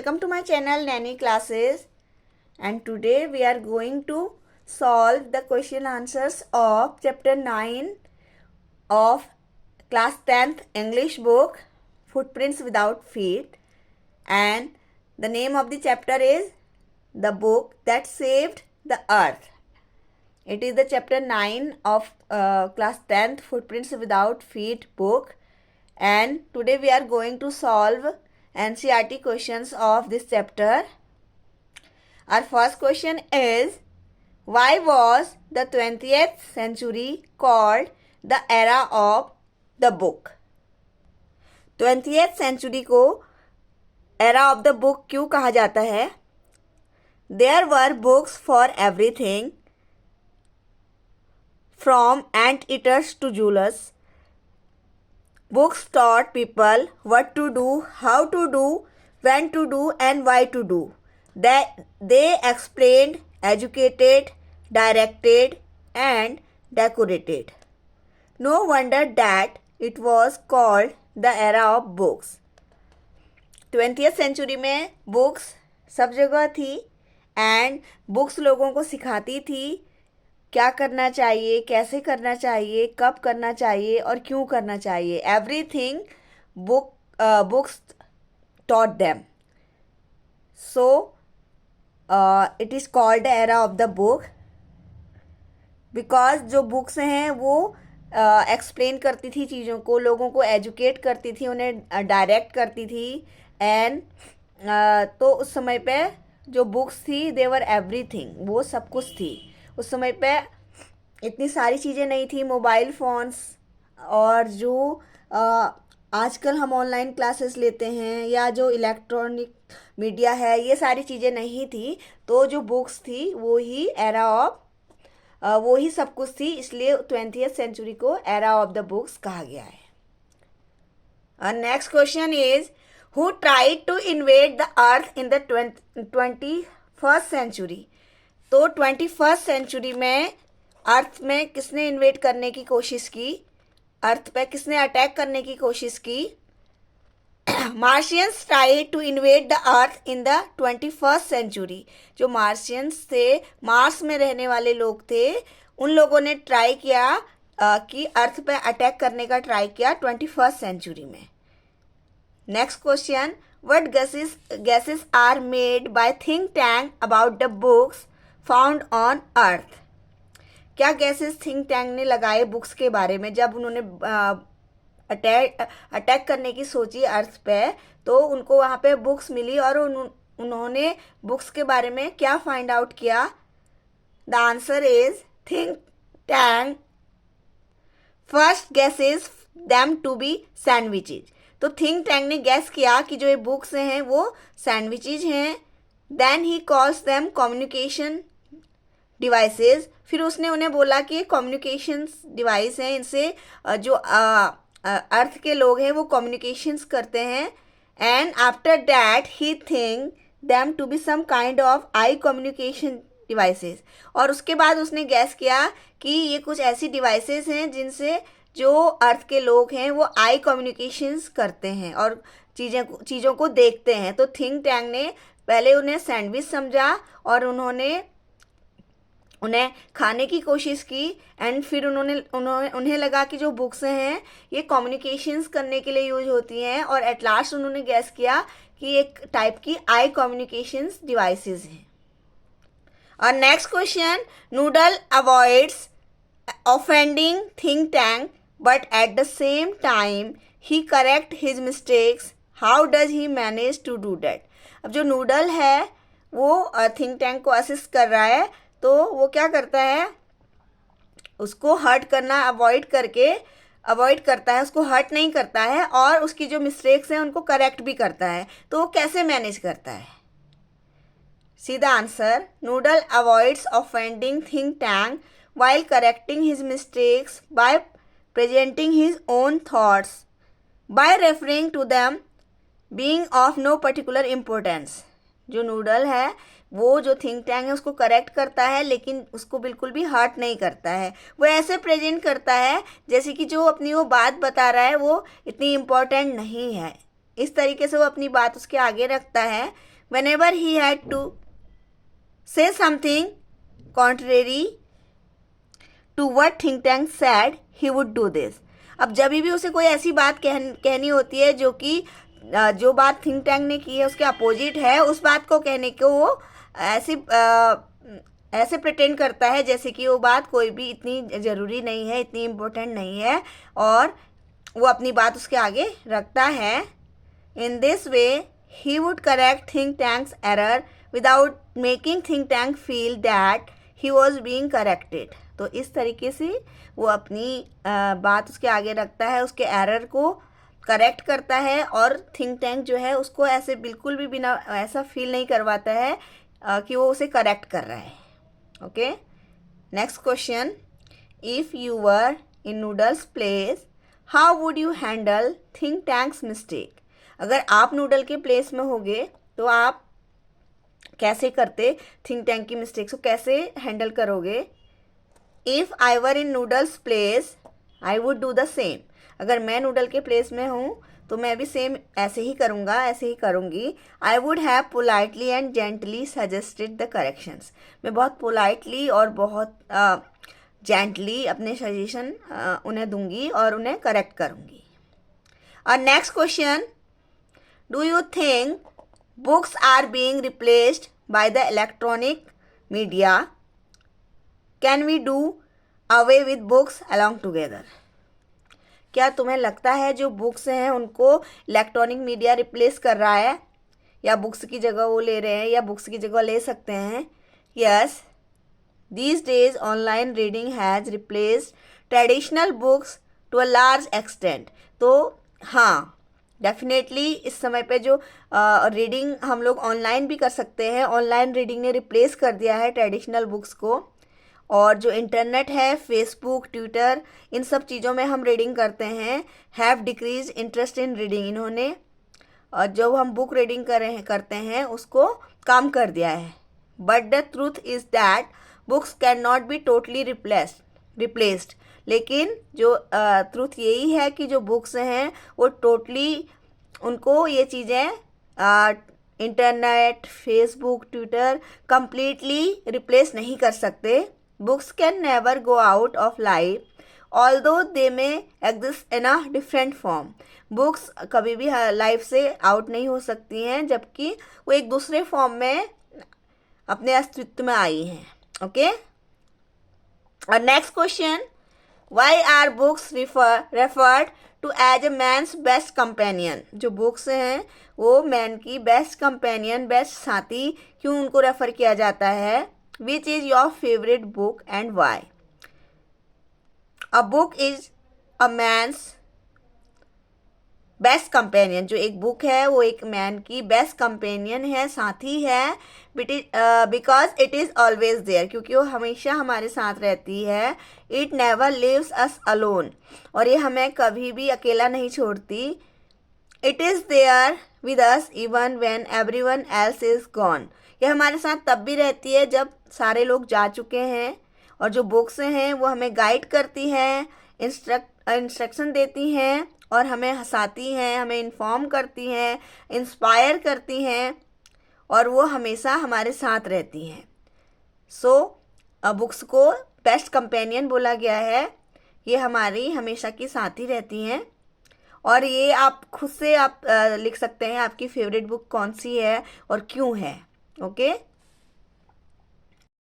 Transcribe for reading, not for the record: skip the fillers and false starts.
welcome to my channel Nanny Classes, and today we are going to solve the question answers of chapter 9 of class 10th English book Footprints Without Feet, and the name of the chapter is The Book That Saved the Earth. It is the chapter 9 of class 10th Footprints Without Feet book, and today we are going to solve NCERT questions of this chapter. Our first question is, why was the 20th century called the era of the book? 20th century को era of the book क्यों कहा जाता है? There were books for everything, from anteaters to jewelers. Books taught people what to do, how to do, when to do, and why to do. They explained, educated, directed, and decorated. No wonder that it was called the era of books. 20th century में books सब जगह थी and books लोगों को सिखाती थी क्या करना चाहिए, कैसे करना चाहिए, कब करना चाहिए और क्यों करना चाहिए. Everything books taught them. So it is called the era of the book because जो बुक्स हैं वो एक्सप्लेन करती थी चीज़ों को, लोगों को एजुकेट करती थी, उन्हें डायरेक्ट करती थी. एंड तो उस समय पे जो बुक्स थी देवर एवरीथिंग, वो सब कुछ थी. उस समय पे इतनी सारी चीज़ें नहीं थी, मोबाइल फ़ोन्स और जो आजकल हम ऑनलाइन क्लासेस लेते हैं या जो इलेक्ट्रॉनिक मीडिया है, ये सारी चीज़ें नहीं थी. तो जो बुक्स थी वो ही एरा ऑफ वो ही सब कुछ थी, इसलिए 20th सेंचुरी को एरा ऑफ द बुक्स कहा गया है. Next question is, who tried to invade the earth in the 21st century? तो 21st सेंचुरी में अर्थ में किसने इन्वेड करने की कोशिश की, अर्थ पे किसने अटैक करने की कोशिश की? Martians tried to invade the earth in the 21st century. जो मार्शियंस थे, मार्स में रहने वाले लोग थे, उन लोगों ने ट्राई किया कि अर्थ पे अटैक करने का ट्राई किया 21st सेंचुरी में. Next question, what guesses are made by Think Tank about the books found on earth? क्या गैसेस थिंक टैंक ने लगाए बुक्स के बारे में? जब उन्होंने अटैक करने की सोची अर्थ पे, तो उनको वहाँ पे बुक्स मिली और उन्होंने बुक्स के बारे में क्या फाइंड आउट किया? The answer is Think Tank first guesses them to be sandwiches. तो थिंक टैंक ने गैस किया कि जो ये बुक्स हैं वो सैंडविचेज हैं. Then he calls them communication devices. फिर उसने उन्हें बोला कि ये कम्युनिकेशंस डिवाइस हैं, इनसे जो अर्थ के लोग हैं वो कम्युनिकेशंस करते हैं. And after that he think them to be some kind of eye communication devices. और उसके बाद उसने गैस किया कि ये कुछ ऐसी डिवाइसेस हैं जिनसे जो अर्थ के लोग हैं वो आई कम्युनिकेशंस करते हैं और चीज़ों को देखते हैं. तो थिंक टैंक ने पहले उन्हें सैंडविच समझा और उन्हें खाने की कोशिश की. एंड फिर उन्हें लगा कि जो बुक्स हैं ये कम्युनिकेशंस करने के लिए यूज होती हैं. और एट लास्ट उन्होंने गैस किया कि एक टाइप की आई कम्युनिकेशंस डिवाइसेस हैं. और next question, Noodle avoids offending Think Tank but at the same time he correct his mistakes. How does he manage to do that? अब जो नूडल है वो थिंक टैंक को असिस्ट कर रहा है, तो वो क्या करता है, उसको हर्ट करना अवॉइड करता है, उसको हर्ट नहीं करता है और उसकी जो मिस्टेक्स हैं उनको करेक्ट भी करता है. तो वो कैसे मैनेज करता है? See the answer, noodle avoids offending Think tank while correcting his mistakes by presenting his own thoughts by referring to them being of no particular importance. जो नूडल है वो जो थिंक टैंक है उसको करेक्ट करता है, लेकिन उसको बिल्कुल भी हर्ट नहीं करता है. वो ऐसे प्रेजेंट करता है जैसे कि जो अपनी वो बात बता रहा है वो इतनी इम्पोर्टेंट नहीं है. इस तरीके से वो अपनी बात उसके आगे रखता है whenever he had to say something contrary to what think tank said, he would do this. अब जब भी उसे कोई ऐसी बात कहनी होती है जो कि जो बात थिंक टैंक ने की है उसके अपोजिट है, उस बात को कहने को वो ऐसे प्रिटेंड करता है जैसे कि वो बात कोई भी इतनी ज़रूरी नहीं है, इतनी इम्पोर्टेंट नहीं है, और वो अपनी बात उसके आगे रखता है. In this way he would correct think tanks error without making think tank feel that he was being corrected. तो इस तरीके से वो अपनी बात उसके आगे रखता है, उसके एरर को करेक्ट करता है, और थिंक टैंक जो है उसको ऐसे बिल्कुल भी बिना ऐसा फील नहीं करवाता है कि वो उसे करेक्ट कर रहा है. Okay, next question. If you were in noodles place, how would you handle think tanks mistake. अगर आप नूडल के प्लेस में होगे तो आप कैसे करते थिंक टैंक की मिस्टेक्स को, कैसे हैंडल करोगे. If I were in noodles place I would do the same. अगर मैं नूडल के प्लेस में हूँ तो मैं भी सेम ऐसे ही करूँगा, ऐसे ही करूँगी. I would have politely and gently suggested the corrections. मैं बहुत पोलाइटली और बहुत जेंटली अपने सजेशन उन्हें दूंगी और उन्हें करेक्ट करूँगी. और next question. Do you think books are being replaced by the electronic media. Can we do away with books along together. क्या तुम्हें लगता है जो बुक्स हैं उनको इलेक्ट्रॉनिक मीडिया रिप्लेस कर रहा है, या बुक्स की जगह वो ले रहे हैं, या बुक्स की जगह ले सकते हैं. Yes, these days online reading has replaced traditional books to a large extent. तो हाँ, डेफिनेटली इस समय पे जो रीडिंग हम लोग ऑनलाइन भी कर सकते हैं, ऑनलाइन रीडिंग ने रिप्लेस कर दिया है ट्रेडिशनल बुक्स को. और जो इंटरनेट है, फेसबुक, ट्विटर, इन सब चीज़ों में हम रीडिंग करते हैं. Have decrease interest in reading. इन्होंने जब हम बुक रीडिंग करते हैं उसको कम कर दिया है. But the truth is that books can not be totally replaced. लेकिन जो ट्रूथ यही है कि जो बुक्स हैं वो टोटली, उनको ये चीज़ें internet, Facebook, Twitter completely replace नहीं कर सकते. Books can never go out of life, although they may exist in a different form. Books कभी भी लाइफ से आउट नहीं हो सकती हैं, जबकि वो एक दूसरे फॉर्म में अपने अस्तित्व में आई हैं. ओके, और next question. Why are books referred to as a man's best companion. जो बुक्स हैं वो मैन की बेस्ट कंपेनियन, बेस्ट साथी क्यों उनको रेफर किया जाता है. Which is your favorite book and why? A book is a man's best companion. जो एक बुक है वो एक मैन की बेस्ट कंपेनियन है, साथी है. Because it is always there. क्योंकि वो हमेशा हमारे साथ रहती है. It never leaves us alone. और ये हमें कभी भी अकेला नहीं छोड़ती. It is there with us even when everyone else is gone. ये हमारे साथ तब भी रहती है जब सारे लोग जा चुके हैं. और जो बुक्स हैं वो हमें गाइड करती हैं, इंस्ट्रक्शन देती हैं, और हमें हंसाती हैं, हमें इन्फॉर्म करती हैं, इंस्पायर करती हैं, और वो हमेशा हमारे साथ रहती हैं. सो बुक्स को बेस्ट कंपेनियन बोला गया है. ये हमारी हमेशा की साथी रहती हैं. और ये आप खुद से आप लिख सकते हैं आपकी फेवरेट बुक कौन सी है और क्यों है. ओके.